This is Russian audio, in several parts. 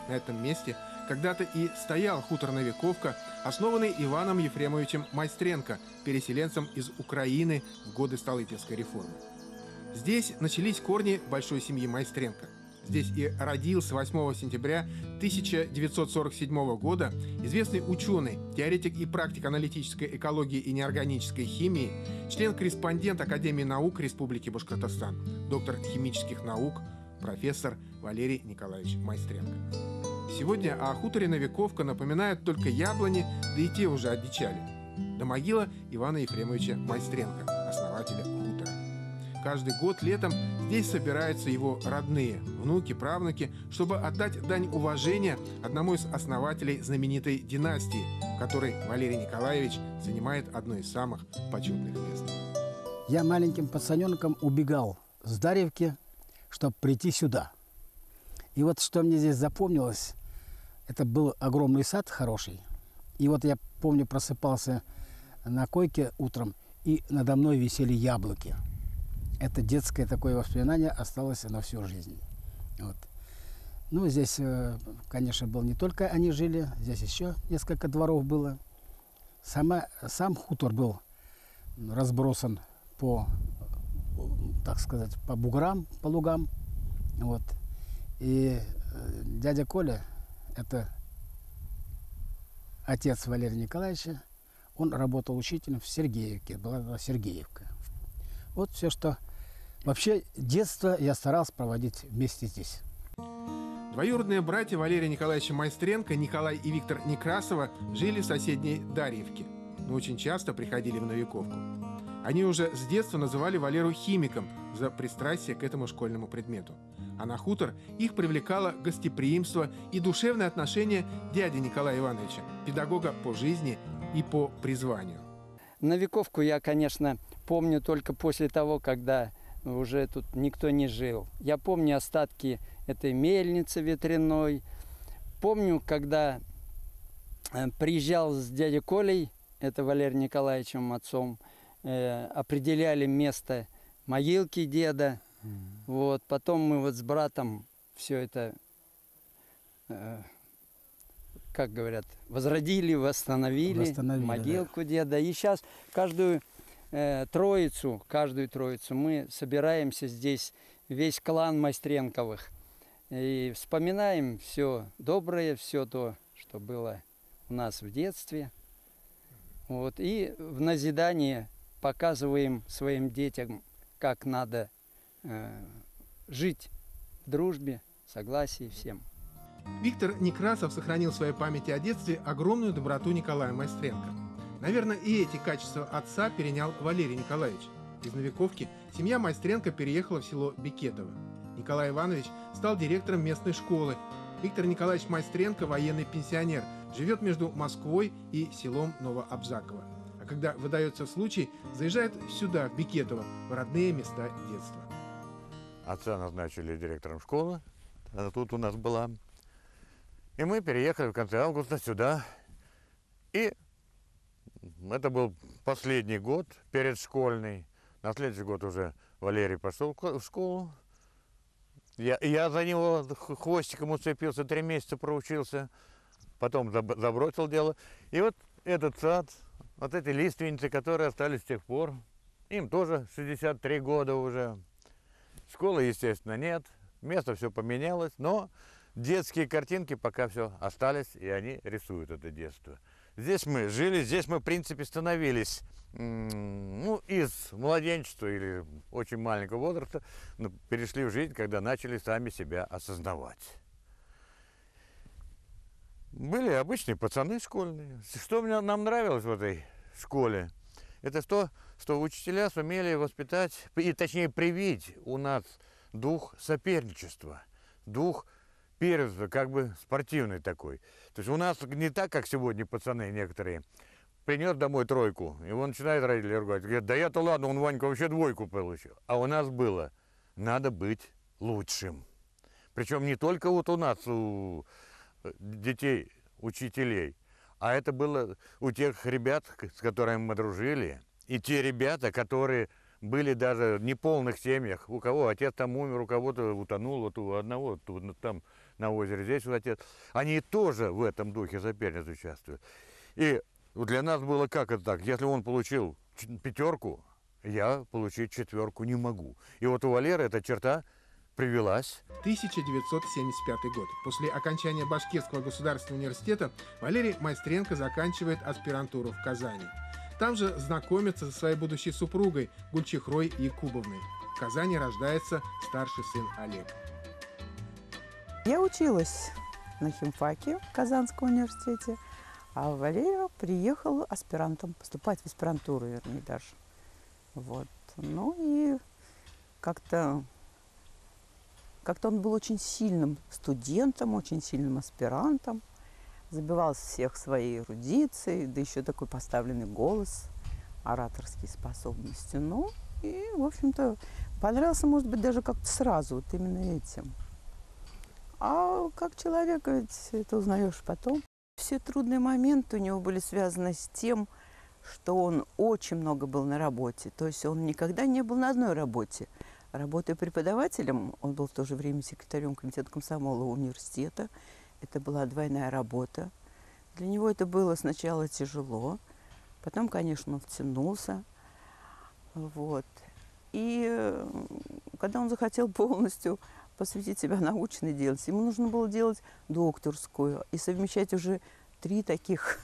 На этом месте когда-то и стоял хутор Новиковка, основанный Иваном Ефремовичем Майстренко, переселенцем из Украины в годы Столыпинской реформы. Здесь начались корни большой семьи Майстренко. Здесь и родился 8 сентября 1947 года известный ученый, теоретик и практик аналитической экологии и неорганической химии, член-корреспондент Академии наук Республики Башкортостан, доктор химических наук, профессор Валерий Николаевич Майстренко. Сегодня о хуторе Новиковка напоминают только яблони, да и те уже одичали. До могила Ивана Ефремовича Майстренко, основателя хутора. Каждый год летом здесь собираются его родные, внуки, правнуки, чтобы отдать дань уважения одному из основателей знаменитой династии, в которой Валерий Николаевич занимает одно из самых почетных мест. Я маленьким пацаненком убегал с Дарьевки, чтобы прийти сюда. И вот что мне здесь запомнилось, это был огромный сад хороший. И вот я помню, просыпался на койке утром, и надо мной висели яблоки. Это детское такое воспоминание осталось на всю жизнь. Вот. Ну, здесь, конечно, был не только они жили, здесь еще несколько дворов было. Сам хутор был разбросан по, так сказать, по буграм, по лугам. Вот. И дядя Коля, это отец Валерия Николаевича, он работал учителем в Сергеевке, была Сергеевка. Вот все, что... Вообще, детство я старался проводить вместе здесь. Двоюродные братья Валерия Николаевича Майстренко, Николай и Виктор Некрасова, жили в соседней Дарьевке, но очень часто приходили в Новиковку. Они уже с детства называли Валеру химиком за пристрастие к этому школьному предмету. А на хутор их привлекало гостеприимство и душевное отношение дяди Николая Ивановича, педагога по жизни и по призванию. Новиковку я, конечно, помню только после того, когда уже тут никто не жил. Я помню остатки этой мельницы ветряной. Помню, когда приезжал с дядей Колей, это Валерием Николаевичем отцом, определяли место могилки деда. Вот. Потом мы вот с братом все это, как говорят, возродили, восстановили могилку, да, деда. И сейчас каждую троицу мы собираемся здесь, весь клан Майстренковых, и вспоминаем все доброе, все то, что было у нас в детстве. Вот. И в назидание показываем своим детям, как надо жить в дружбе, согласии всем. Виктор Некрасов сохранил в своей памяти о детстве огромную доброту Николая Майстренко. Наверное, и эти качества отца перенял Валерий Николаевич. Из Новиковки семья Майстренко переехала в село Бекетово. Николай Иванович стал директором местной школы. Виктор Николаевич Майстренко – военный пенсионер, живет между Москвой и селом Новообзаково. А когда выдается случай, заезжает сюда, в Бекетово, в родные места детства. Отца назначили директором школы, она тут у нас была. И мы переехали в конце августа сюда. И это был последний год передшкольный. На следующий год уже Валерий пошел в школу. Я за него хвостиком уцепился, 3 месяца проучился. Потом забросил дело. И вот этот сад, вот эти лиственницы, которые остались с тех пор, им тоже 63 года уже. Школы, естественно, нет. Место все поменялось, но детские картинки пока все остались, и они рисуют это детство. Здесь мы жили, здесь мы, в принципе, становились, из младенчества или очень маленького возраста, перешли в жизнь, когда начали сами себя осознавать. Были обычные пацаны школьные. Что нам нравилось в этой школе, это то, что учителя сумели воспитать, и точнее привить у нас дух соперничества, дух первенства, как бы спортивный такой. То есть у нас не так, как сегодня пацаны некоторые. Принес домой 3, и он начинает родители ругать. Говорит, да я-то ладно, он Ванька вообще 2 получил. А у нас было, надо быть лучшим. Причем не только вот у нас, у детей, учителей, а это было у тех ребят, с которыми мы дружили. И те ребята, которые были даже в неполных семьях, у кого отец там умер, у кого-то утонул, вот у одного вот, там на озере, здесь вот отец. Они тоже в этом духе соперниц участвуют. И для нас было как это так, если он получил 5, я получить 4 не могу. И вот у Валеры эта черта привелась. 1975 год. После окончания Башкирского государственного университета Валерий Майстренко заканчивает аспирантуру в Казани. Там же знакомится со своей будущей супругой Гульчихрой Якубовной. В Казани рождается старший сын Олег. Я училась на химфаке в Казанском университете, а Валерий приехал аспирантом, поступать в аспирантуру, вернее, даже. Вот. Ну и как-то он был очень сильным студентом, очень сильным аспирантом. Забивал всех своей эрудицией, да еще такой поставленный голос, ораторские способности. Ну и, в общем-то, понравился, может быть, даже как-то сразу, вот именно этим. А как человека ведь это узнаешь потом. Все трудные моменты у него были связаны с тем, что он очень много был на работе. То есть он никогда не был на одной работе. Работая преподавателем, он был в то же время секретарем комитета комсомола университета. Это была двойная работа. Для него это было сначала тяжело, потом, конечно, он втянулся. Вот. И когда он захотел полностью посвятить себя научной деятельности, ему нужно было делать докторскую и совмещать уже 3 таких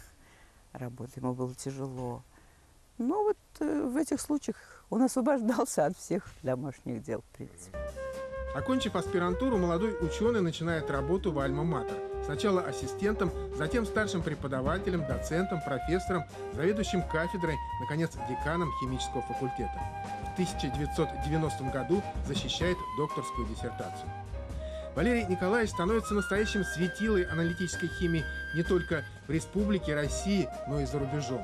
работы. Ему было тяжело. Но вот в этих случаях он освобождался от всех домашних дел, в принципе. Окончив аспирантуру, молодой ученый начинает работу в Альма-Матер. Сначала ассистентом, затем старшим преподавателем, доцентом, профессором, заведующим кафедрой, наконец, деканом химического факультета. В 1990 году защищает докторскую диссертацию. Валерий Николаевич становится настоящим светилой аналитической химии не только в Республике России, но и за рубежом.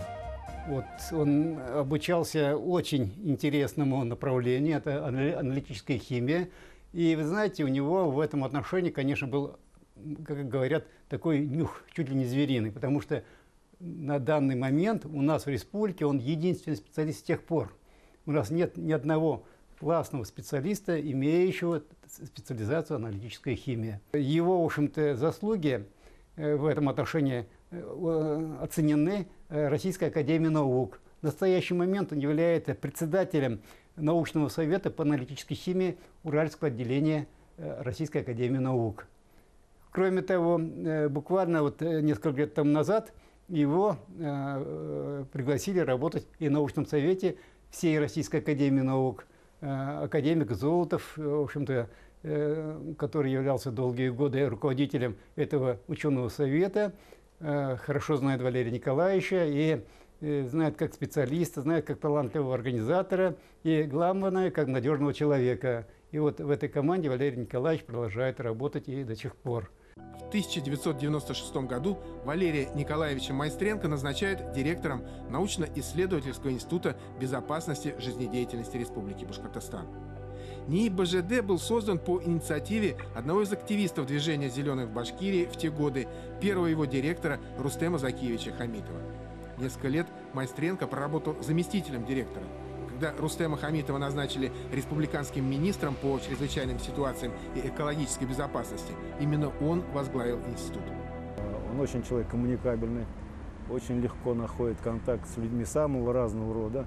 Вот он обучался очень интересному направлению, это аналитическая химия. И вы знаете, у него в этом отношении, конечно, был, как говорят, такой нюх чуть ли не звериный, потому что на данный момент у нас в республике он единственный специалист с тех пор. У нас нет ни одного классного специалиста, имеющего специализацию аналитическая химия. Его, в общем-то, заслуги в этом отношении оценены Российской академией наук. В настоящий момент он является председателем научного совета по аналитической химии Уральского отделения Российской академии наук. Кроме того, буквально вот несколько лет тому назад его пригласили работать и в научном совете всей Российской академии наук. Академик Золотов, в общем-то, который являлся долгие годы руководителем этого ученого совета, хорошо знает Валерия Николаевича и знает как специалиста, знает как талантливого организатора и, главное, как надежного человека. И вот в этой команде Валерий Николаевич продолжает работать и до сих пор. В 1996 году Валерия Николаевича Майстренко назначают директором научно-исследовательского института безопасности жизнедеятельности Республики Башкортостан. НИИ БЖД был создан по инициативе одного из активистов движения «Зеленых» в Башкирии в те годы, первого его директора Рустема Закиевича Хамитова. Несколько лет Майстренко проработал заместителем директора. Когда Рустема Хамитова назначили республиканским министром по чрезвычайным ситуациям и экологической безопасности, именно он возглавил институт. Он очень человек коммуникабельный, очень легко находит контакт с людьми самого разного рода.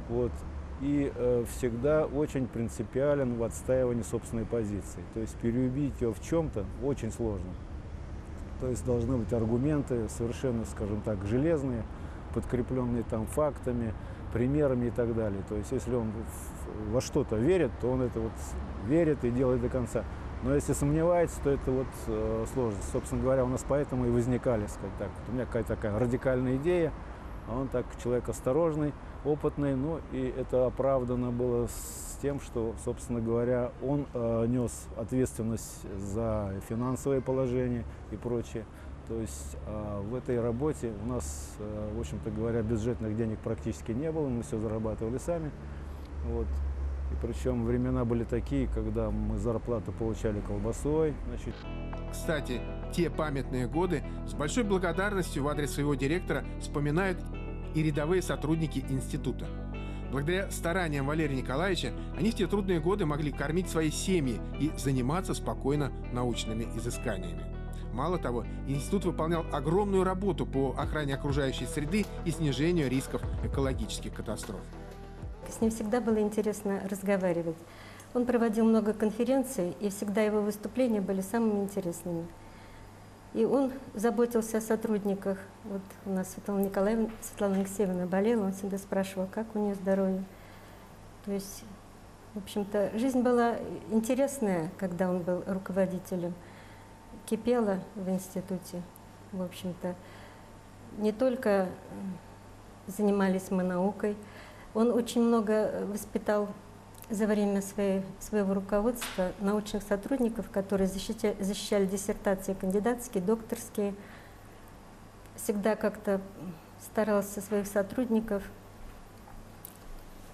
Вот. И всегда очень принципиален в отстаивании собственной позиции. То есть переубедить его в чем-то очень сложно. То есть должны быть аргументы совершенно, скажем так, железные, подкрепленные там фактами, примерами и так далее. То есть если он во что-то верит, то он это вот верит и делает до конца. Но если сомневается, то это вот сложность. Собственно говоря, у нас поэтому и возникали, сказать так. Вот у меня какая-то такая радикальная идея, а он так человек осторожный, опытный, ну и это оправдано было с тем, что, собственно говоря, он нес ответственность за финансовое положение и прочее. То есть в этой работе у нас, в общем-то говоря, бюджетных денег практически не было, мы все зарабатывали сами. Вот. И причем времена были такие, когда мы зарплату получали колбасой. Значит. Кстати, те памятные годы с большой благодарностью в адрес своего директора вспоминают и рядовые сотрудники института. Благодаря стараниям Валерия Николаевича они в те трудные годы могли кормить свои семьи и заниматься спокойно научными изысканиями. Мало того, институт выполнял огромную работу по охране окружающей среды и снижению рисков экологических катастроф. С ним всегда было интересно разговаривать. Он проводил много конференций, и всегда его выступления были самыми интересными. И он заботился о сотрудниках. Вот у нас Светлана Алексеевна болела, он всегда спрашивал, как у нее здоровье. То есть, в общем-то, жизнь была интересная, когда он был руководителем. Кипела в институте, в общем-то. Не только занимались мы наукой, он очень много воспитал за время своего руководства научных сотрудников, которые защищали диссертации кандидатские, докторские. Всегда как-то старался своих сотрудников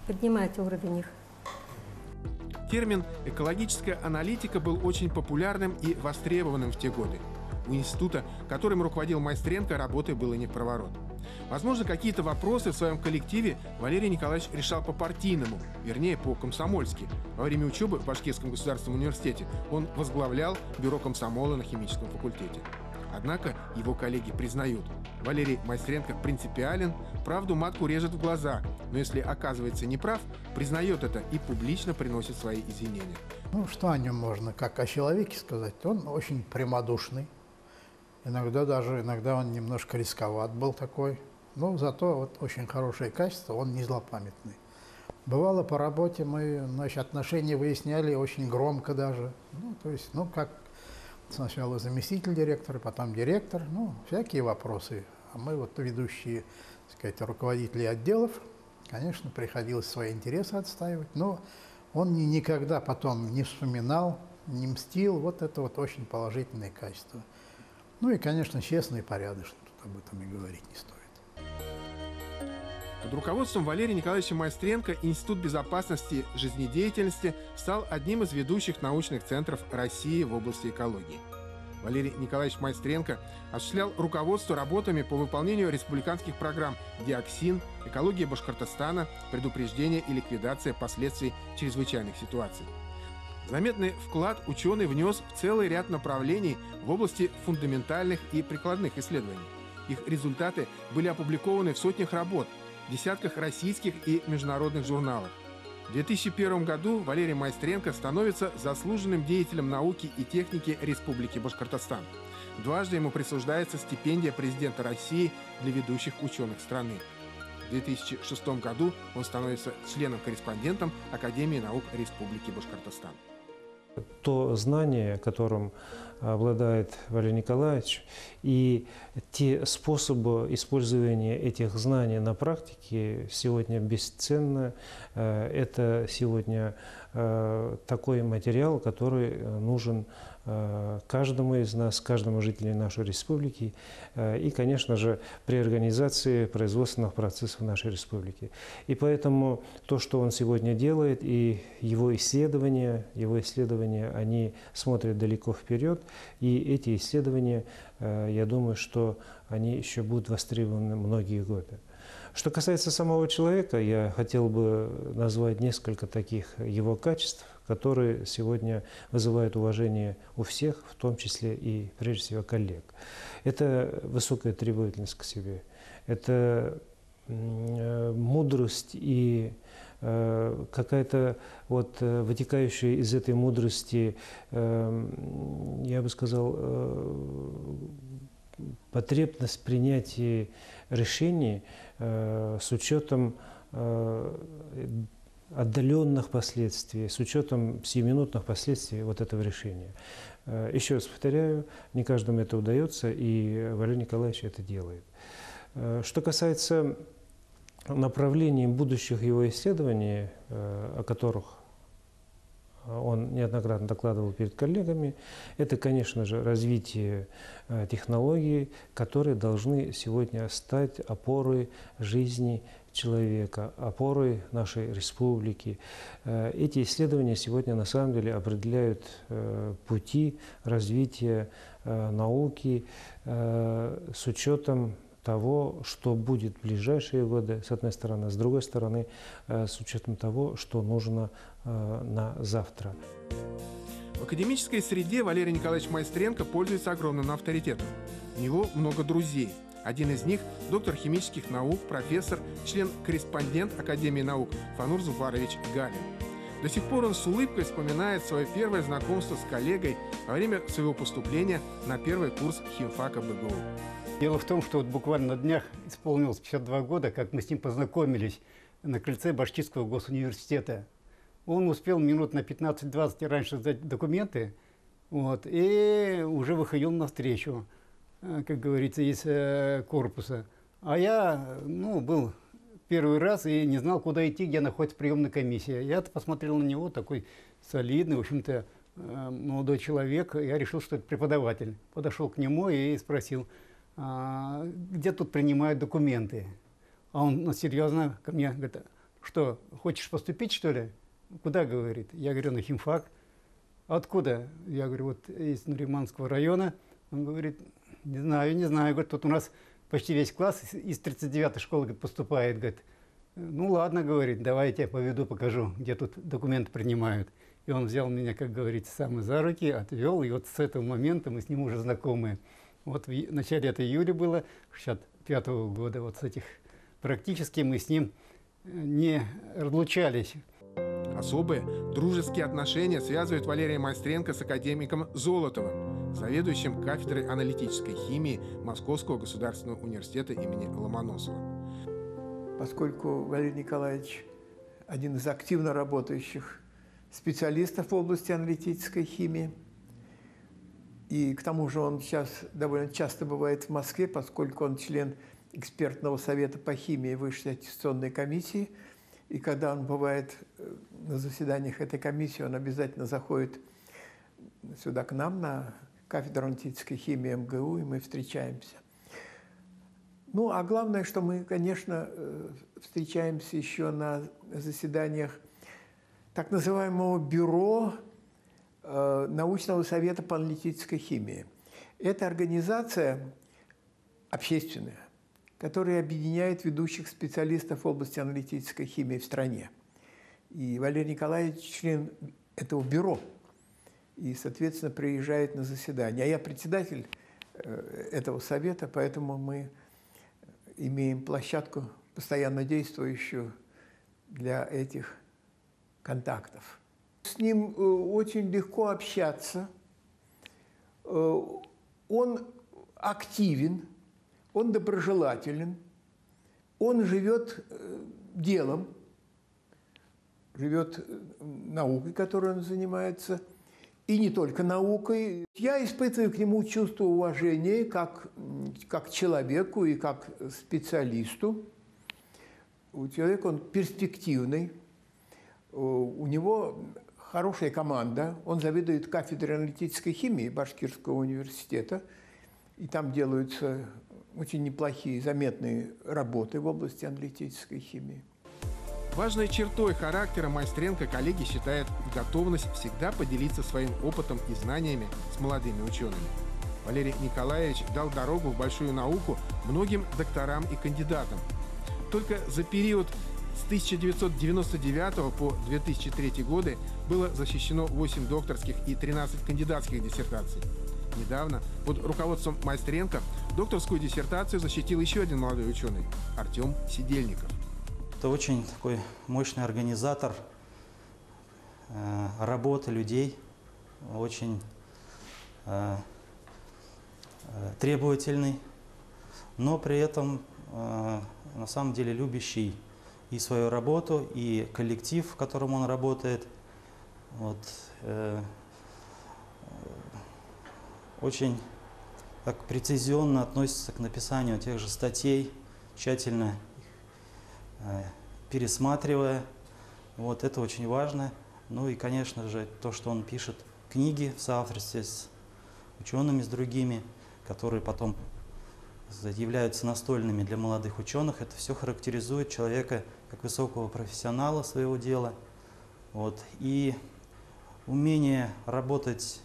поднимать уровень их. Термин «экологическая аналитика» был очень популярным и востребованным в те годы. У института, которым руководил Майстренко, работы было не в проворот. Возможно, какие-то вопросы в своем коллективе Валерий Николаевич решал по-партийному, вернее, по-комсомольски. Во время учебы в Башкирском государственном университете он возглавлял бюро комсомола на химическом факультете. Однако его коллеги признают, Валерий Майстренко принципиален, правду матку режет в глаза, но если оказывается неправ, признает это и публично приносит свои извинения. Ну, что о нем можно, как о человеке сказать? Он очень прямодушный. Иногда он немножко рисковат был такой. Но зато вот очень хорошее качество, он не злопамятный. Бывало по работе мы, отношения выясняли очень громко даже. Ну, то есть, как сначала заместитель директора, потом директор, всякие вопросы. А мы вот ведущие, так сказать, руководители отделов, конечно, приходилось свои интересы отстаивать, но он никогда потом не вспоминал, не мстил. Вот это вот очень положительные качества. Ну и, конечно, честно и порядочно, тут об этом и говорить не стоит. Под руководством Валерия Николаевича Майстренко Институт безопасности жизнедеятельности стал одним из ведущих научных центров России в области экологии. Валерий Николаевич Майстренко осуществлял руководство работами по выполнению республиканских программ «Диоксин», «Экология Башкортостана», «Предупреждение и ликвидация последствий чрезвычайных ситуаций». Заметный вклад ученый внес в целый ряд направлений в области фундаментальных и прикладных исследований. Их результаты были опубликованы в сотнях работ, в десятках российских и международных журналах. В 2001 году Валерий Майстренко становится заслуженным деятелем науки и техники Республики Башкортостан. Дважды ему присуждается стипендия президента России для ведущих ученых страны. В 2006 году он становится членом-корреспондентом Академии наук Республики Башкортостан. То знание, которым обладает Валерий Николаевич, и те способы использования этих знаний на практике сегодня бесценны. Это сегодня такой материал, который нужен каждому из нас, каждому жителю нашей республики и, конечно же, при организации производственных процессов нашей республики. И поэтому то, что он сегодня делает, и его исследования, они смотрят далеко вперед, и эти исследования, я думаю, что они еще будут востребованы многие годы. Что касается самого человека, я хотел бы назвать несколько таких его качеств, которые сегодня вызывают уважение у всех, в том числе и, прежде всего, коллег. Это высокая требовательность к себе, это мудрость и какая-то вот вытекающая из этой мудрости, я бы сказал, потребность принятия решений с учетом отдаленных последствий, с учетом сиюминутных последствий вот этого решения. Еще раз повторяю, не каждому это удается, и Валерий Николаевич это делает. Что касается направлений будущих его исследований, о которых он неоднократно докладывал перед коллегами, это, конечно же, развитие технологий, которые должны сегодня стать опорой жизни человека, опорой нашей республики. Эти исследования сегодня на самом деле определяют пути развития науки с учетом того, что будет в ближайшие годы, с одной стороны, с другой стороны, с учетом того, что нужно на завтра. В академической среде Валерий Николаевич Майстренко пользуется огромным авторитетом. У него много друзей. Один из них – доктор химических наук, профессор, член-корреспондент Академии наук Фанур Зуфарович Галин. До сих пор он с улыбкой вспоминает свое первое знакомство с коллегой во время своего поступления на первый курс химфака БГУ. Дело в том, что вот буквально на днях исполнилось 52 года, как мы с ним познакомились на крыльце Башкирского госуниверситета. Он успел минут на 15-20 раньше сдать документы, вот, и уже выходил навстречу, как говорится, из корпуса. А я, был первый раз и не знал, куда идти, где находится приемная комиссия. Я посмотрел на него, такой солидный, в общем-то, молодой человек. Я решил, что это преподаватель. Подошел к нему и спросил, где тут принимают документы. А он серьезно ко мне говорит: что, хочешь поступить, что ли? Куда, говорит? Я говорю: на химфак. Откуда? Я говорю: вот из Нуриманского района. Он говорит: не знаю. Говорит: тут у нас почти весь класс из 39-й школы, говорит, поступает. Говорит: ну ладно, говорит, давай я тебя поведу, покажу, где тут документы принимают. И он взял меня, как говорится, сам за руки, отвел, и вот с этого момента мы с ним уже знакомы. Вот в начале это июля было, 65-го года, вот с этих практически мы с ним не разлучались. Особые дружеские отношения связывают Валерия Майстренко с академиком Золотовым, заведующим кафедрой аналитической химии Московского государственного университета имени Ломоносова. Поскольку Валерий Николаевич один из активно работающих специалистов в области аналитической химии, и к тому же он сейчас довольно часто бывает в Москве, поскольку он член экспертного совета по химии Высшей аттестационной комиссии. И когда он бывает на заседаниях этой комиссии, он обязательно заходит сюда к нам, на кафедру аналитической химии МГУ, и мы встречаемся. Ну, а главное, что мы, конечно, встречаемся еще на заседаниях так называемого бюро научного совета по аналитической химии. Это организация общественная, которая объединяет ведущих специалистов в области аналитической химии в стране. И Валерий Николаевич член этого бюро и, соответственно, приезжает на заседание. А я председатель этого совета, поэтому мы имеем площадку, постоянно действующую для этих контактов. С ним очень легко общаться. Он активен, он доброжелателен, он живет делом, живет наукой, которой он занимается, и не только наукой. Я испытываю к нему чувство уважения как к человеку и как специалисту. Человек, он перспективный, у него хорошая команда, он заведует кафедрой аналитической химии Башкирского университета, и там делаются очень неплохие, заметные работы в области аналитической химии. Важной чертой характера Майстренко коллеги считают готовность всегда поделиться своим опытом и знаниями с молодыми учеными. Валерий Николаевич дал дорогу в большую науку многим докторам и кандидатам. Только за период с 1999 по 2003 годы было защищено 8 докторских и 13 кандидатских диссертаций. Недавно под руководством Майстренко докторскую диссертацию защитил еще один молодой ученый – Артем Сидельников. Это очень такой мощный организатор работы людей, очень требовательный, но при этом на самом деле любящий и свою работу, и коллектив, в котором он работает. Вот, очень так прецизионно относится к написанию тех же статей, тщательно пересматривая. Вот это очень важно. Ну и, конечно же, то, что он пишет книги в соавторстве с учеными, с другими, которые потом являются настольными для молодых ученых. Это все характеризует человека как высокого профессионала своего дела. Вот. И умение работать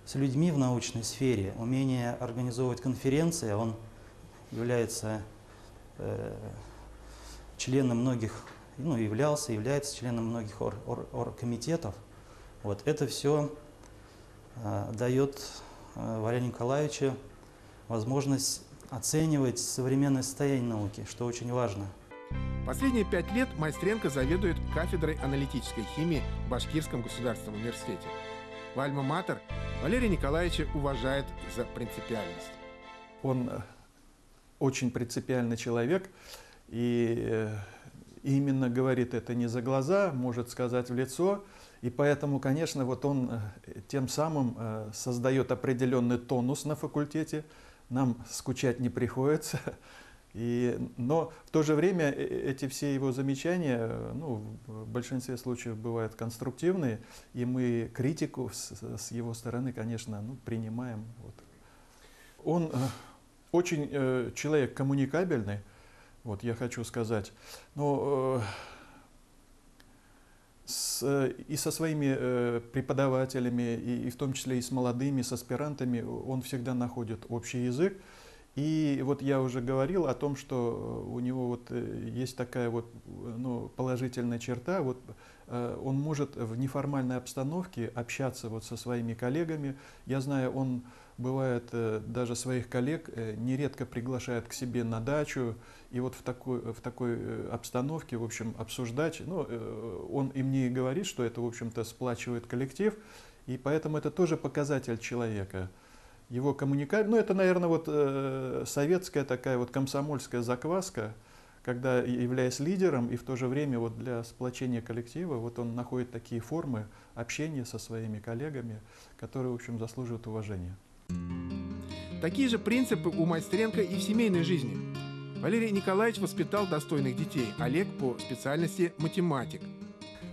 с людьми в научной сфере, умение организовывать конференции, он является членом многих, ну, является членом многих оргкомитетов. Вот это все дает Валерию Николаевичу возможность оценивать современное состояние науки, что очень важно. Последние 5 лет Майстренко заведует кафедрой аналитической химии в Башкирском государственном университете. В Альма-Матер Валерия Николаевича уважает за принципиальность. Он очень принципиальный человек и именно говорит это не за глаза, может сказать в лицо. И поэтому, конечно, вот он тем самым создает определенный тонус на факультете. Нам скучать не приходится. Но в то же время эти все его замечания, ну, в большинстве случаев бывают конструктивные, и мы критику с его стороны, конечно, ну, принимаем. Вот. Он очень человек коммуникабельный, вот я хочу сказать, но и со своими преподавателями, и в том числе и с молодыми, с аспирантами, он всегда находит общий язык. И вот я уже говорил о том, что у него вот есть такая вот, ну, положительная черта. Вот он может в неформальной обстановке общаться вот со своими коллегами. Я знаю, он бывает даже своих коллег нередко приглашает к себе на дачу. И вот в такой обстановке, в общем, обсуждать. Ну, он и мне говорит, что это, в общем-то, сплачивает коллектив. И поэтому это тоже показатель человека. Его коммуникация, ну это, наверное, вот советская такая вот комсомольская закваска, когда, являясь лидером и в то же время вот для сплочения коллектива, вот он находит такие формы общения со своими коллегами, которые, в общем, заслуживают уважения. Такие же принципы у Майстренко и в семейной жизни. Валерий Николаевич воспитал достойных детей. Олег по специальности математик.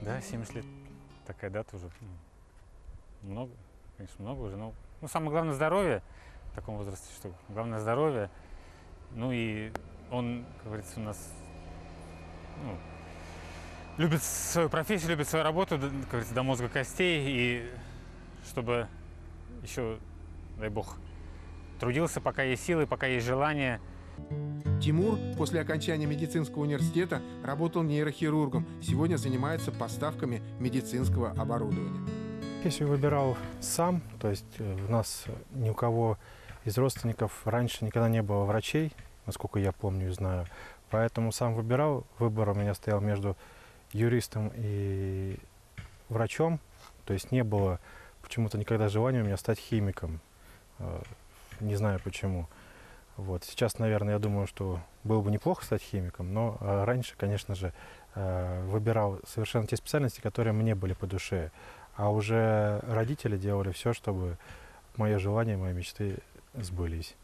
Да, 70 лет. Такая дата уже. Много, конечно, много уже, но... Ну, самое главное здоровье в таком возрасте, что главное здоровье. Ну и он, как говорится, у нас любит свою профессию, любит свою работу, как говорится, до мозга костей. И чтобы еще, дай бог, трудился, пока есть силы, пока есть желание. Тимур после окончания медицинского университета работал нейрохирургом. Сегодня занимается поставками медицинского оборудования. Профессию выбирал сам, то есть у нас ни у кого из родственников раньше никогда не было врачей, насколько я помню и знаю. Поэтому сам выбирал. Выбор у меня стоял между юристом и врачом. То есть не было почему-то никогда желания у меня стать химиком. Не знаю почему. Вот. Сейчас, наверное, я думаю, что было бы неплохо стать химиком, но раньше, конечно же, выбирал совершенно те специальности, которые мне были по душе. А уже родители делали все, чтобы мое желание, мои мечты сбылись.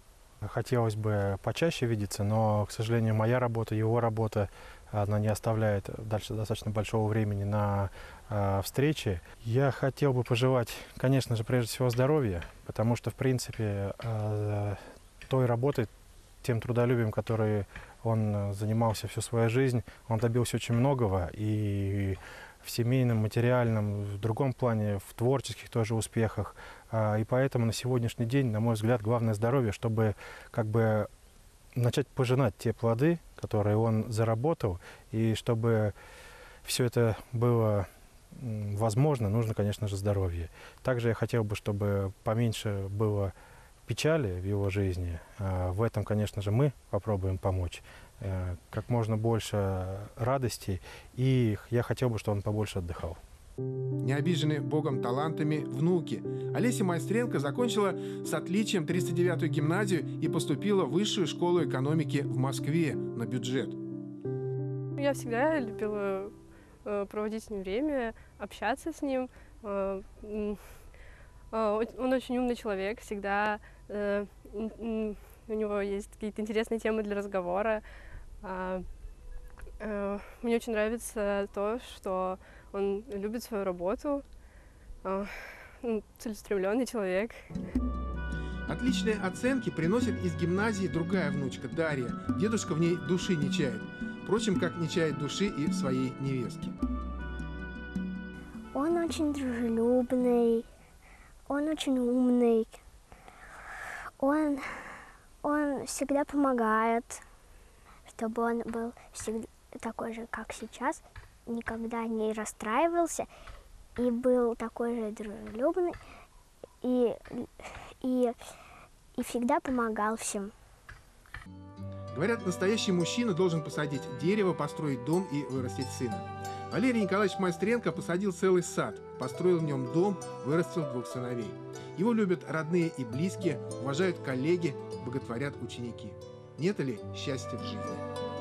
Хотелось бы почаще видеться, но, к сожалению, моя работа, его работа, она не оставляет дальше достаточно большого времени на встречи. Я хотел бы пожелать, конечно же, прежде всего здоровья, потому что, в принципе, той работой, тем трудолюбием, который он занимался всю свою жизнь, он добился очень многого. И в семейном, материальном, в другом плане, в творческих тоже успехах. И поэтому на сегодняшний день, на мой взгляд, главное здоровье, чтобы как бы начать пожинать те плоды, которые он заработал, и чтобы все это было возможно, нужно, конечно же, здоровье. Также я хотел бы, чтобы поменьше было печали в его жизни. В этом, конечно же, мы попробуем помочь. Как можно больше радости, и я хотел бы, чтобы он побольше отдыхал. Не обижены Богом талантами внуки. Олеся Майстренко закончила с отличием 309-ю гимназию и поступила в Высшую школу экономики в Москве на бюджет. Я всегда любила проводить с ним время, общаться с ним. Он очень умный человек, всегда у него есть какие-то интересные темы для разговора. Мне очень нравится то, что он любит свою работу, целеустремленный человек. Отличные оценки приносит из гимназии другая внучка Дарья. Дедушка в ней души не чает. Впрочем, как не чает души и в своей невестке. Он очень дружелюбный, он очень умный. Он всегда помогает, чтобы он был всегда такой же, как сейчас, никогда не расстраивался и был такой же дружелюбный и всегда помогал всем. Говорят, настоящий мужчина должен посадить дерево, построить дом и вырастить сына. Валерий Николаевич Майстренко посадил целый сад, построил в нем дом, вырастил 2 сыновей. Его любят родные и близкие, уважают коллеги, боготворят ученики. Нет ли счастья в жизни?